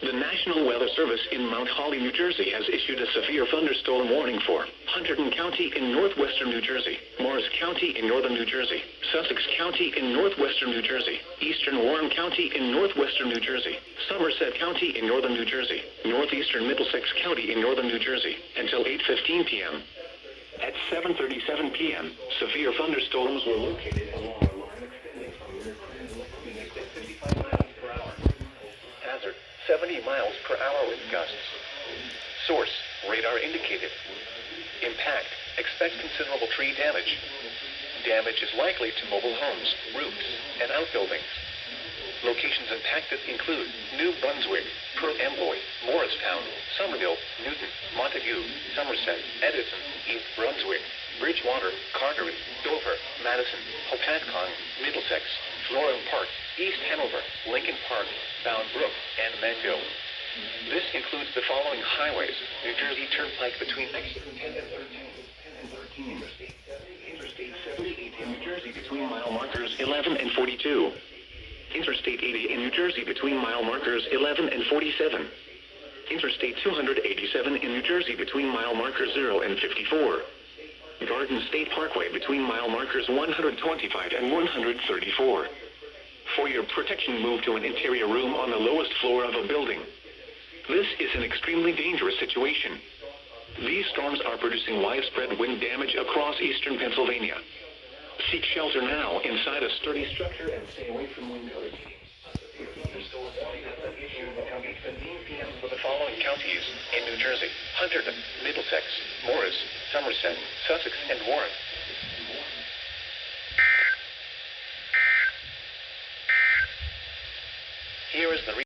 The National Weather Service in Mount Holly, New Jersey has issued a severe thunderstorm warning for Hunterdon County in northwestern New Jersey, Morris County in northern New Jersey, Sussex County in northwestern New Jersey, eastern Warren County in northwestern New Jersey, Somerset County in northern New Jersey, northeastern Middlesex County in northern New Jersey, until 8:15 p.m. At 7:37 p.m., severe thunderstorms were located along a line extending from New Jersey to 55 miles per hour. Hazard, 70 miles per hour with gusts. Source, radar indicated. Impact, expect considerable tree damage. Damage is likely to mobile homes, roofs, and outbuildings. Locations impacted include New Brunswick, Perth Amboy, Morristown, Somerville, Newton, Montague, Somerset, Edison, East Brunswick, Bridgewater, Carteret, Dover, Madison, Hopatcong, Middlesex, Floral Park, East Hanover, Lincoln Park, Bound Brook, and Mango. This includes the following highways: New Jersey Turnpike between exit 10 and 13, Interstate 78 in New Jersey between mile markers 11 and 42. Interstate 80 in New Jersey between mile markers 11 and 47. Interstate 287 in New Jersey between mile markers 0 and 54. Garden State Parkway between mile markers 125 and 134. For your protection, move to an interior room on the lowest floor of a building. This is an extremely dangerous situation. These storms are producing widespread wind damage across eastern Pennsylvania. Seek shelter now inside a sturdy structure and stay away from wind hurricanes. For the following counties in New Jersey: Hunterdon, Middlesex, Morris, Somerset, Sussex, and Warren. Here is the